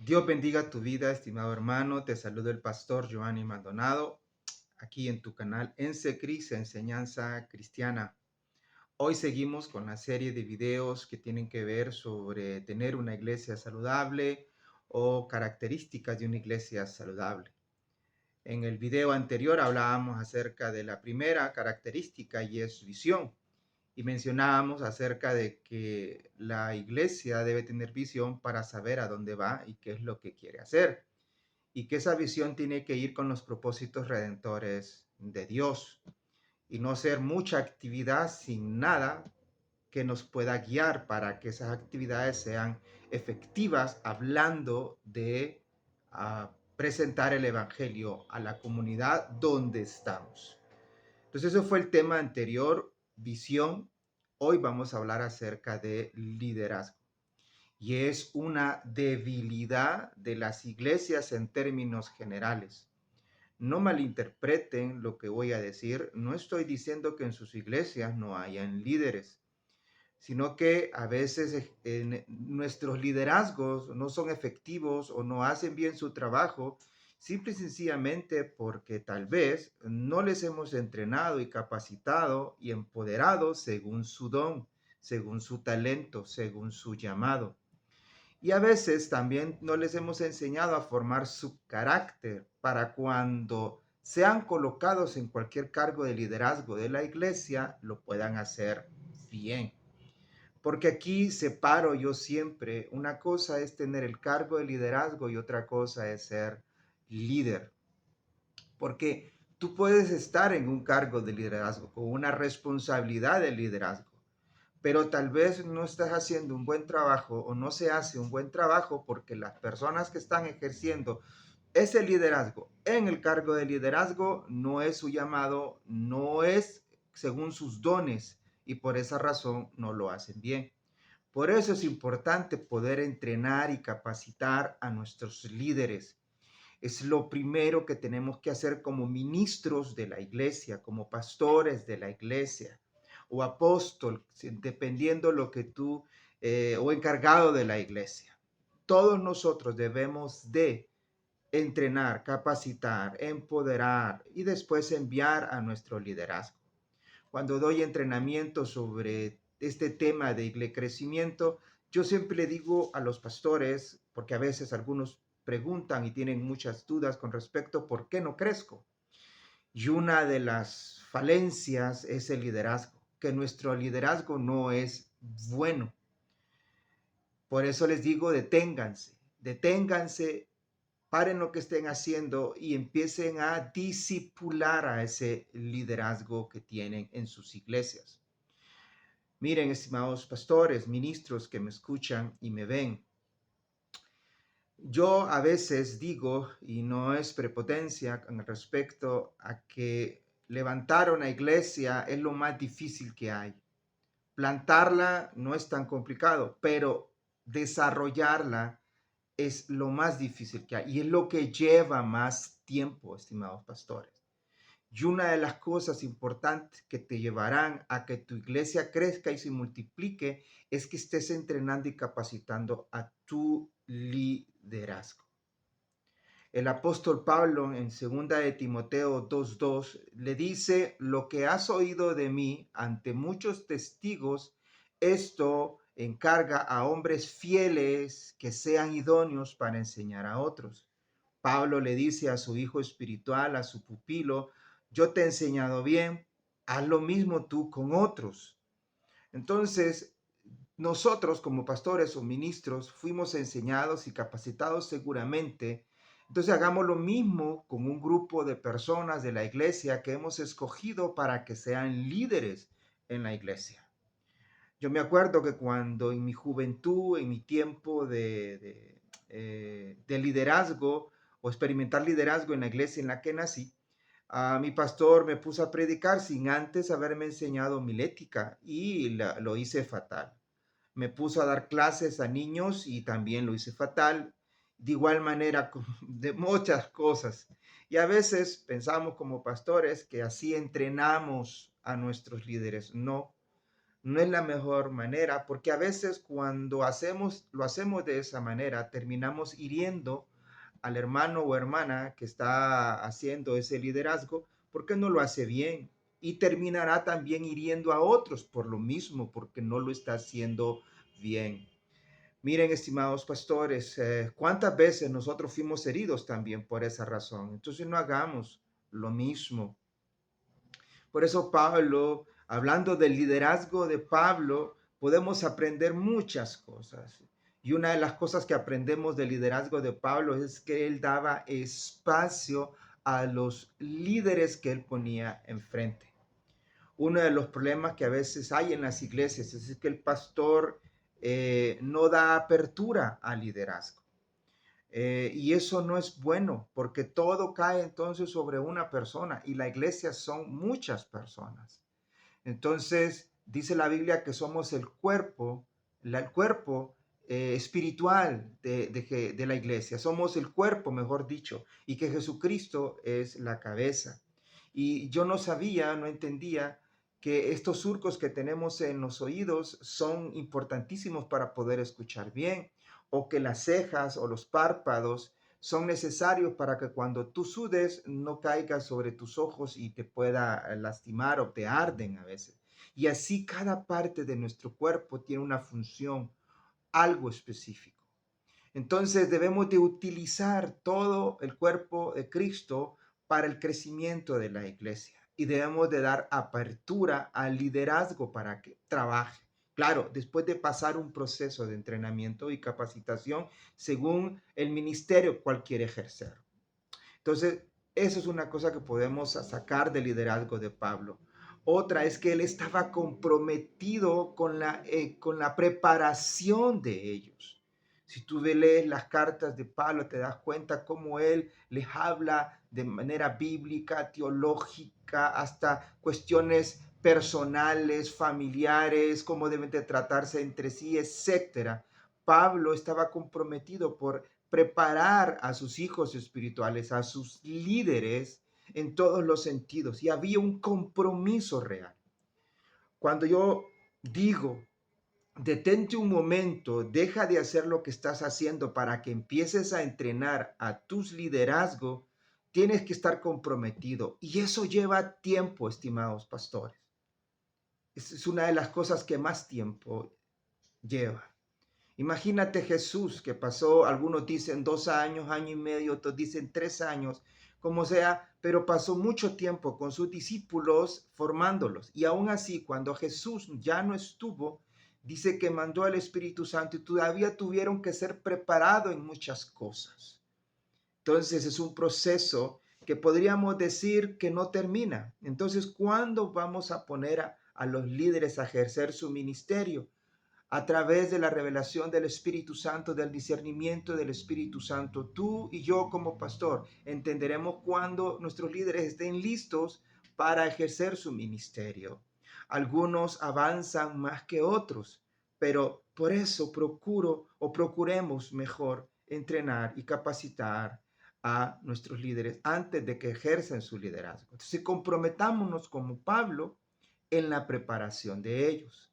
Dios bendiga tu vida, estimado hermano. Te saluda el pastor Giovanni Maldonado, aquí en tu canal Ensecris, Enseñanza Cristiana. Hoy seguimos con la serie de videos que tienen que ver sobre tener una iglesia saludable o características de una iglesia saludable. En el video anterior hablábamos acerca de la primera característica y es visión. Y mencionábamos acerca de que la iglesia debe tener visión para saber a dónde va y qué es lo que quiere hacer. Y que esa visión tiene que ir con los propósitos redentores de Dios y no ser mucha actividad sin nada que nos pueda guiar para que esas actividades sean efectivas, hablando de presentar el Evangelio a la comunidad donde estamos. Entonces, eso fue el tema anterior, visión. Hoy vamos a hablar acerca de liderazgo. Y es una debilidad de las iglesias en términos generales. No malinterpreten lo que voy a decir. No estoy diciendo que en sus iglesias no hayan líderes, sino que a veces nuestros liderazgos no son efectivos o no hacen bien su trabajo, simple y sencillamente porque tal vez no les hemos entrenado y capacitado y empoderado según su don, según su talento, según su llamado. Y a veces también no les hemos enseñado a formar su carácter para cuando sean colocados en cualquier cargo de liderazgo de la iglesia, lo puedan hacer bien. Porque aquí separo yo siempre, una cosa es tener el cargo de liderazgo y otra cosa es ser líder. Porque tú puedes estar en un cargo de liderazgo, con una responsabilidad de liderazgo, pero tal vez no estás haciendo un buen trabajo o no se hace un buen trabajo porque las personas que están ejerciendo ese liderazgo en el cargo de liderazgo no es su llamado, no es según sus dones y por esa razón no lo hacen bien. Por eso es importante poder entrenar y capacitar a nuestros líderes. Es lo primero que tenemos que hacer como ministros de la iglesia, como pastores de la iglesia o apóstol, dependiendo lo que tú, o encargado de la iglesia. Todos nosotros debemos de entrenar, capacitar, empoderar y después enviar a nuestro liderazgo. Cuando doy entrenamiento sobre este tema de crecimiento, yo siempre le digo a los pastores, porque a veces algunos preguntan y tienen muchas dudas con respecto a por qué no crezco. Y una de las falencias es el liderazgo, que nuestro liderazgo no es bueno. Por eso les digo, deténganse, paren lo que estén haciendo y empiecen a disipular a ese liderazgo que tienen en sus iglesias. Miren, estimados pastores, ministros que me escuchan y me ven, yo a veces digo, y no es prepotencia con respecto a que levantar una iglesia es lo más difícil que hay. Plantarla no es tan complicado, pero desarrollarla es lo más difícil que hay y es lo que lleva más tiempo, estimados pastores. Y una de las cosas importantes que te llevarán a que tu iglesia crezca y se multiplique es que estés entrenando y capacitando a tu liderazgo. El apóstol Pablo en 2 de Timoteo 2:2 le dice: lo que has oído de mí ante muchos testigos, esto encarga a hombres fieles que sean idóneos para enseñar a otros. Pablo le dice a su hijo espiritual, a su pupilo: yo te he enseñado bien, haz lo mismo tú con otros. Entonces, nosotros como pastores o ministros fuimos enseñados y capacitados seguramente. Entonces hagamos lo mismo con un grupo de personas de la iglesia que hemos escogido para que sean líderes en la iglesia. Yo me acuerdo que cuando en mi juventud, en mi tiempo de liderazgo o experimentar liderazgo en la iglesia en la que nací, mi pastor me puso a predicar sin antes haberme enseñado milética y lo hice fatal. Me puso a dar clases a niños y también lo hice fatal. De igual manera, de muchas cosas. Y a veces pensamos como pastores que así entrenamos a nuestros líderes. No, no es la mejor manera, porque a veces cuando lo hacemos de esa manera, terminamos hiriendo al hermano o hermana que está haciendo ese liderazgo, porque no lo hace bien. Y terminará también hiriendo a otros por lo mismo, porque no lo está haciendo bien. Miren, estimados pastores, cuántas veces nosotros fuimos heridos también por esa razón. Entonces no hagamos lo mismo. Por eso Pablo, hablando del liderazgo de Pablo, podemos aprender muchas cosas. Y una de las cosas que aprendemos del liderazgo de Pablo es que él daba espacio a los líderes que él ponía enfrente. Uno de los problemas que a veces hay en las iglesias es que el pastor no da apertura al liderazgo. Y eso no es bueno porque todo cae entonces sobre una persona y la iglesia son muchas personas. Entonces, dice la Biblia que somos el cuerpo, el cuerpo espiritual de la iglesia. Somos el cuerpo, mejor dicho, y que Jesucristo es la cabeza. Y yo no sabía, no entendía que estos surcos que tenemos en los oídos son importantísimos para poder escuchar bien, o que las cejas o los párpados son necesarios para que cuando tú sudes no caiga sobre tus ojos y te pueda lastimar o te arden a veces. Y así cada parte de nuestro cuerpo tiene una función, algo específico. Entonces debemos de utilizar todo el cuerpo de Cristo para el crecimiento de la iglesia y debemos de dar apertura al liderazgo para que trabaje. Claro, después de pasar un proceso de entrenamiento y capacitación según el ministerio cual quiere ejercer. Entonces, eso es una cosa que podemos sacar del liderazgo de Pablo. Otra es que él estaba comprometido con la preparación de ellos. Si tú lees las cartas de Pablo, te das cuenta cómo él les habla de manera bíblica, teológica, hasta cuestiones personales, familiares, cómo deben de tratarse entre sí, etcétera. Pablo estaba comprometido por preparar a sus hijos espirituales, a sus líderes en todos los sentidos. Y había un compromiso real. Cuando yo digo, detente un momento, deja de hacer lo que estás haciendo para que empieces a entrenar a tus liderazgos, tienes que estar comprometido. Y eso lleva tiempo, estimados pastores. Es una de las cosas que más tiempo lleva. Imagínate Jesús que pasó, algunos dicen 2 años, año y medio, otros dicen 3 años, como sea, pero pasó mucho tiempo con sus discípulos formándolos. Y aún así, cuando Jesús ya no estuvo, dice que mandó al Espíritu Santo y todavía tuvieron que ser preparados en muchas cosas. Entonces es un proceso que podríamos decir que no termina. Entonces, ¿cuándo vamos a poner a los líderes a ejercer su ministerio? A través de la revelación del Espíritu Santo, del discernimiento del Espíritu Santo. Tú y yo como pastor entenderemos cuando nuestros líderes estén listos para ejercer su ministerio. Algunos avanzan más que otros, pero por eso procuremos mejor entrenar y capacitar a nuestros líderes antes de que ejerzan su liderazgo. Entonces, comprometámonos como Pablo en la preparación de ellos.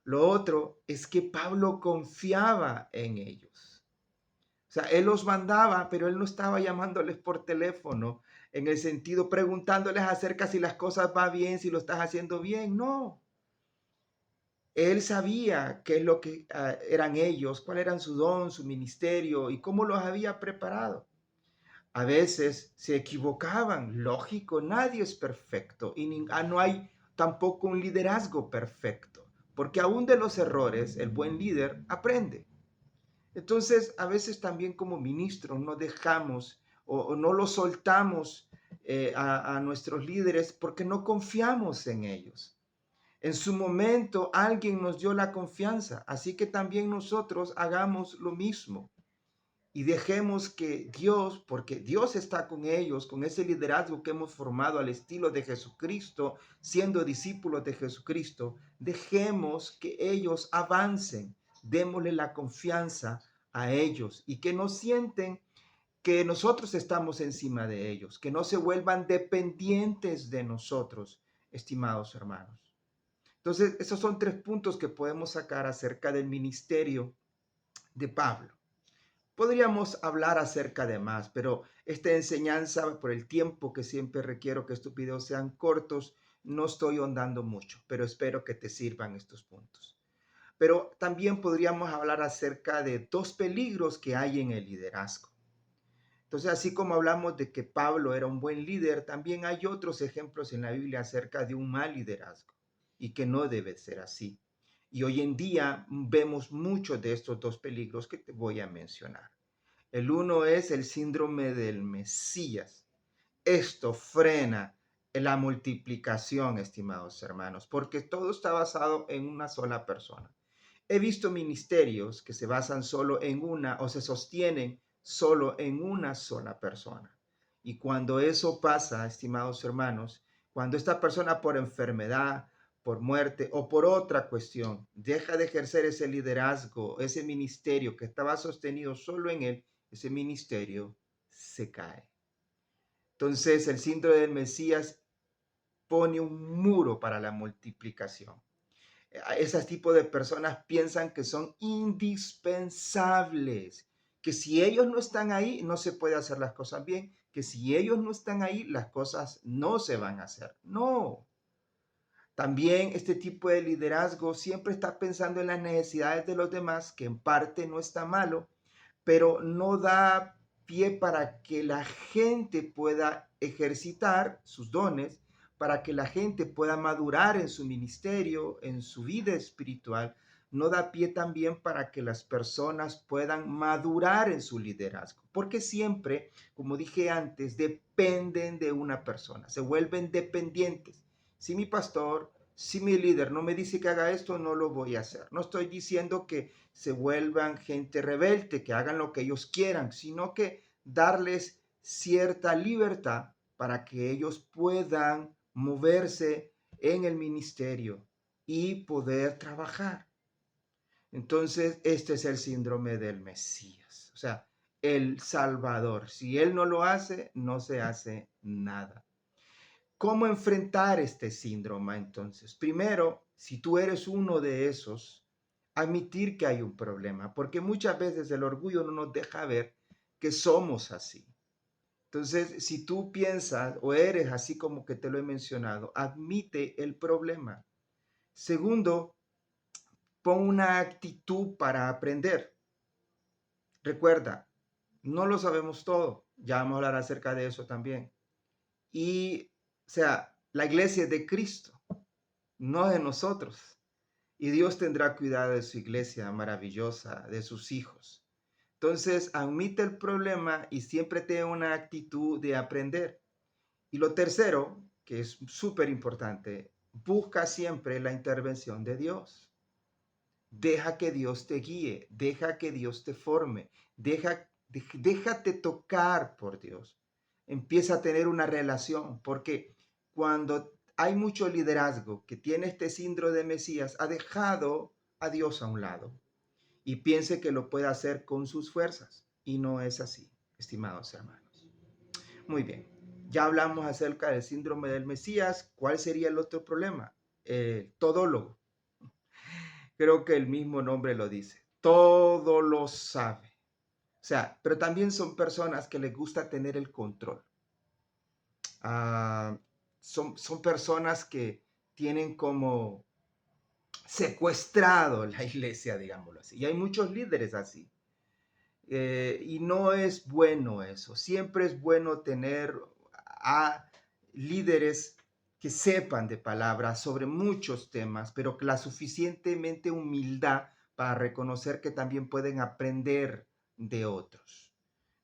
Lo otro es que Pablo confiaba en ellos. O sea, él los mandaba, pero él no estaba llamándoles por teléfono en el sentido preguntándoles acerca si las cosas van bien, si lo estás haciendo bien. No. Él sabía qué es lo que eran ellos, cuál eran su don, su ministerio y cómo los había preparado. A veces se equivocaban, lógico, nadie es perfecto y no hay tampoco un liderazgo perfecto, porque aún de los errores el buen líder aprende. Entonces, a veces también como ministros no dejamos o no lo soltamos a nuestros líderes porque no confiamos en ellos. En su momento alguien nos dio la confianza, así que también nosotros hagamos lo mismo y dejemos que Dios, porque Dios está con ellos, con ese liderazgo que hemos formado al estilo de Jesucristo, siendo discípulos de Jesucristo, dejemos que ellos avancen, démosle la confianza a ellos y que no sienten que nosotros estamos encima de ellos, que no se vuelvan dependientes de nosotros, estimados hermanos. Entonces, esos son 3 puntos que podemos sacar acerca del ministerio de Pablo. Podríamos hablar acerca de más, pero esta enseñanza, por el tiempo que siempre requiero que estos videos sean cortos, no estoy ahondando mucho, pero espero que te sirvan estos puntos. Pero también podríamos hablar acerca de 2 peligros que hay en el liderazgo. Entonces, así como hablamos de que Pablo era un buen líder, también hay otros ejemplos en la Biblia acerca de un mal liderazgo y que no debe ser así. Y hoy en día vemos muchos de estos 2 peligros que te voy a mencionar. El uno es el síndrome del Mesías. Esto frena la multiplicación, estimados hermanos, porque todo está basado en una sola persona. He visto ministerios que se basan solo en una o se sostienen solo en una sola persona. Y cuando eso pasa, estimados hermanos, cuando esta persona por enfermedad, por muerte o por otra cuestión deja de ejercer ese liderazgo, ese ministerio que estaba sostenido solo en él, ese ministerio se cae. Entonces el síndrome del Mesías pone un muro para la multiplicación. Ese tipo de personas piensan que son indispensables, que si ellos no están ahí, no se puede hacer las cosas bien, que si ellos no están ahí, las cosas no se van a hacer. No. También este tipo de liderazgo siempre está pensando en las necesidades de los demás, que en parte no está malo, pero no da pie para que la gente pueda ejercitar sus dones, para que la gente pueda madurar en su ministerio, en su vida espiritual. No da pie también para que las personas puedan madurar en su liderazgo, porque siempre, como dije antes, dependen de una persona, se vuelven dependientes. Si mi pastor, si mi líder no me dice que haga esto, no lo voy a hacer. No estoy diciendo que se vuelvan gente rebelde, que hagan lo que ellos quieran, sino que darles cierta libertad para que ellos puedan moverse en el ministerio y poder trabajar. Entonces, este es el síndrome del Mesías, o sea, el Salvador. Si Él no lo hace, no se hace nada. ¿Cómo enfrentar este síndrome entonces? Primero, si tú eres uno de esos, admitir que hay un problema, porque muchas veces el orgullo no nos deja ver que somos así. Entonces, si tú piensas o eres así como que te lo he mencionado, admite el problema. Segundo, pon una actitud para aprender. Recuerda, no lo sabemos todo. Ya vamos a hablar acerca de eso también. Y, o sea, la iglesia es de Cristo, no de nosotros. Y Dios tendrá cuidado de su iglesia maravillosa, de sus hijos. Entonces, admite el problema y siempre tenga una actitud de aprender. Y lo tercero, que es súper importante, busca siempre la intervención de Dios. Deja que Dios te guíe, deja que Dios te forme, déjate tocar por Dios. Empieza a tener una relación, porque cuando hay mucho liderazgo que tiene este síndrome de Mesías, ha dejado a Dios a un lado y piense que lo puede hacer con sus fuerzas. Y no es así, estimados hermanos. Muy bien, ya hablamos acerca del síndrome del Mesías. ¿Cuál sería el otro problema? El todólogo. Creo que el mismo nombre lo dice. Todo lo sabe. O sea, pero también son personas que les gusta tener el control. Ah, son personas que tienen como secuestrado la iglesia, digámoslo así. Y hay muchos líderes así. Y no es bueno eso. Siempre es bueno tener a líderes que sepan de palabras sobre muchos temas, pero que la suficientemente humildad para reconocer que también pueden aprender de otros.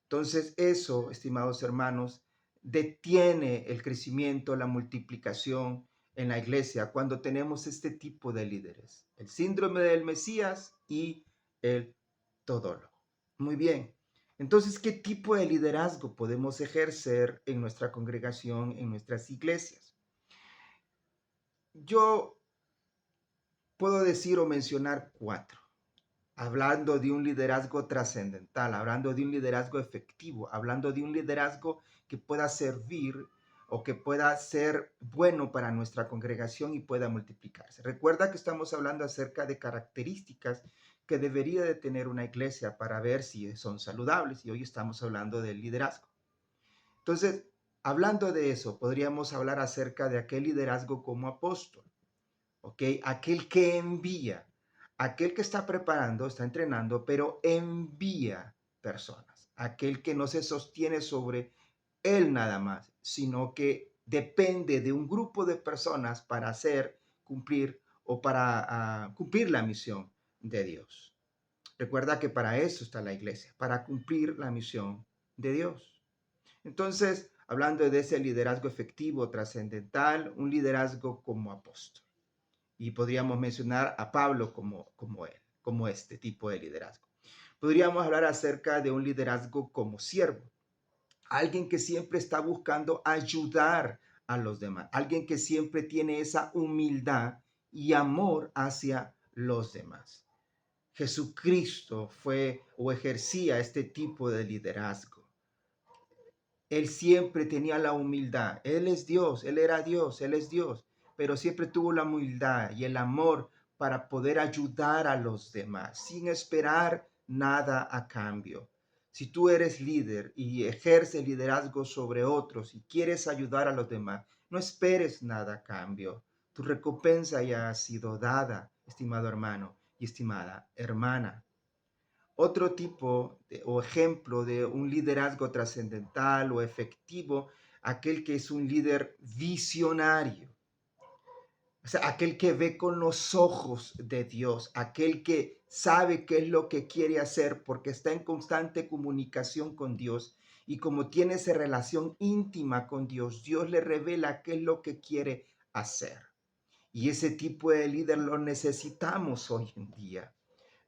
Entonces eso, estimados hermanos, detiene el crecimiento, la multiplicación en la iglesia cuando tenemos este tipo de líderes, el síndrome del Mesías y el todólogo. Muy bien. Entonces, ¿qué tipo de liderazgo podemos ejercer en nuestra congregación, en nuestras iglesias? Yo puedo decir o mencionar 4, hablando de un liderazgo trascendental, hablando de un liderazgo efectivo, hablando de un liderazgo que pueda servir o que pueda ser bueno para nuestra congregación y pueda multiplicarse. Recuerda que estamos hablando acerca de características que debería de tener una iglesia para ver si son saludables, y hoy estamos hablando del liderazgo. Entonces, hablando de eso, podríamos hablar acerca de aquel liderazgo como apóstol, ¿ok? Aquel que envía, aquel que está preparando, está entrenando, pero envía personas, aquel que no se sostiene sobre él nada más, sino que depende de un grupo de personas para hacer, cumplir o para cumplir la misión de Dios. Recuerda que para eso está la iglesia, para cumplir la misión de Dios. Entonces, hablando de ese liderazgo efectivo, trascendental, un liderazgo como apóstol. Y podríamos mencionar a Pablo como él, como este tipo de liderazgo. Podríamos hablar acerca de un liderazgo como siervo, alguien que siempre está buscando ayudar a los demás, alguien que siempre tiene esa humildad y amor hacia los demás. Jesucristo fue o ejercía este tipo de liderazgo. Él siempre tenía la humildad. Él es Dios, Él era Dios, Él es Dios, pero siempre tuvo la humildad y el amor para poder ayudar a los demás sin esperar nada a cambio. Si tú eres líder y ejerces liderazgo sobre otros y quieres ayudar a los demás, no esperes nada a cambio. Tu recompensa ya ha sido dada, estimado hermano y estimada hermana. Otro tipo o ejemplo de un liderazgo trascendental o efectivo, aquel que es un líder visionario, o sea, aquel que ve con los ojos de Dios, aquel que sabe qué es lo que quiere hacer porque está en constante comunicación con Dios, y como tiene esa relación íntima con Dios, Dios le revela qué es lo que quiere hacer. Y ese tipo de líder lo necesitamos hoy en día.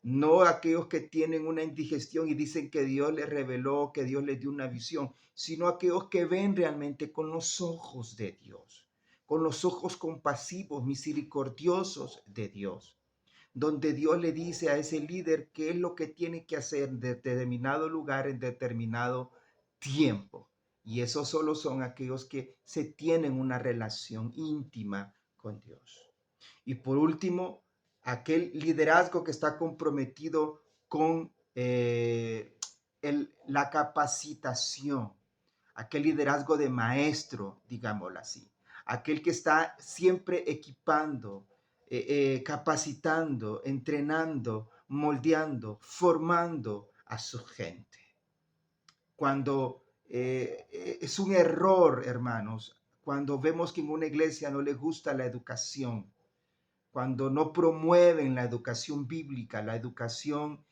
No aquellos que tienen una indigestión y dicen que Dios les reveló, que Dios les dio una visión, sino aquellos que ven realmente con los ojos de Dios, con los ojos compasivos, misericordiosos de Dios, donde Dios le dice a ese líder qué es lo que tiene que hacer en determinado lugar, en determinado tiempo. Y esos solo son aquellos que se tienen una relación íntima con Dios. Y por último, aquel liderazgo que está comprometido con la capacitación, aquel liderazgo de maestro, digámoslo así, aquel que está siempre equipando, capacitando, entrenando, moldeando, formando a su gente. Cuando es un error, hermanos, cuando vemos que en una iglesia no les gusta la educación, cuando no promueven la educación bíblica, la educación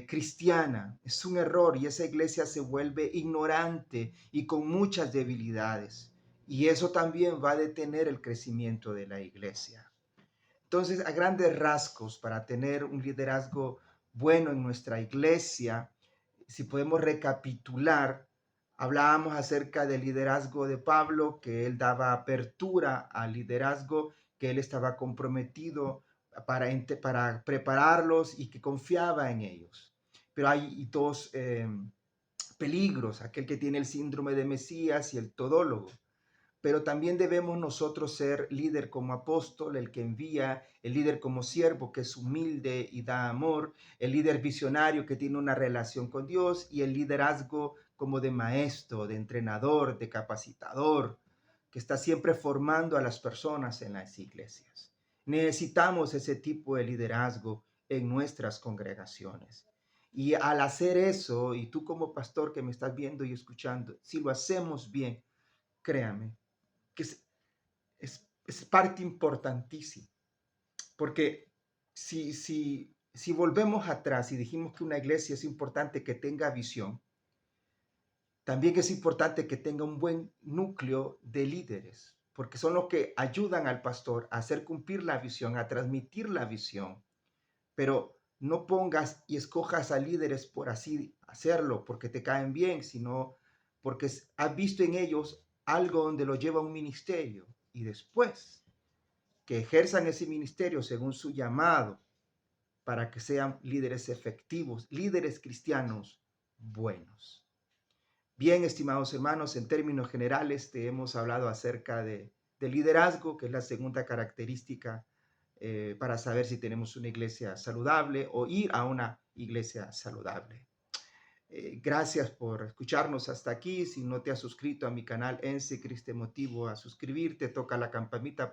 cristiana. Es un error y esa iglesia se vuelve ignorante y con muchas debilidades. Y eso también va a detener el crecimiento de la iglesia. Entonces, a grandes rasgos, para tener un liderazgo bueno en nuestra iglesia, si podemos recapitular, hablábamos acerca del liderazgo de Pablo, que él daba apertura al liderazgo, que él estaba comprometido para prepararlos y que confiaba en ellos. Pero hay dos peligros, aquel que tiene el síndrome de Mesías y el todólogo. Pero también debemos nosotros ser líder como apóstol, el que envía, el líder como siervo, que es humilde y da amor, el líder visionario que tiene una relación con Dios, y el liderazgo como de maestro, de entrenador, de capacitador, que está siempre formando a las personas en las iglesias. Necesitamos ese tipo de liderazgo en nuestras congregaciones. Y al hacer eso, y tú como pastor que me estás viendo y escuchando, si lo hacemos bien, créame, que es parte importantísima, porque si volvemos atrás y dijimos que una iglesia es importante que tenga visión, también es importante que tenga un buen núcleo de líderes, porque son los que ayudan al pastor a hacer cumplir la visión, a transmitir la visión. Pero no pongas y escojas a líderes por así hacerlo, porque te caen bien, sino porque has visto en ellos algo donde lo lleva a un ministerio, y después que ejerzan ese ministerio según su llamado para que sean líderes efectivos, líderes cristianos buenos. Bien, estimados hermanos, en términos generales te hemos hablado acerca de liderazgo, que es la segunda característica para saber si tenemos una iglesia saludable o ir a una iglesia saludable. Gracias por escucharnos hasta aquí. Si no te has suscrito a mi canal Ense Cristo, motivo a suscribirte, toca la campanita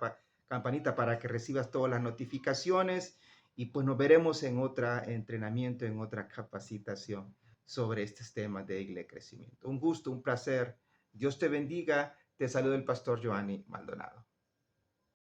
para que recibas todas las notificaciones y pues nos veremos en otro entrenamiento, en otra capacitación sobre estos temas de iglesia y crecimiento. Un gusto, un placer. Dios te bendiga. Te saluda el pastor Giovanni Maldonado.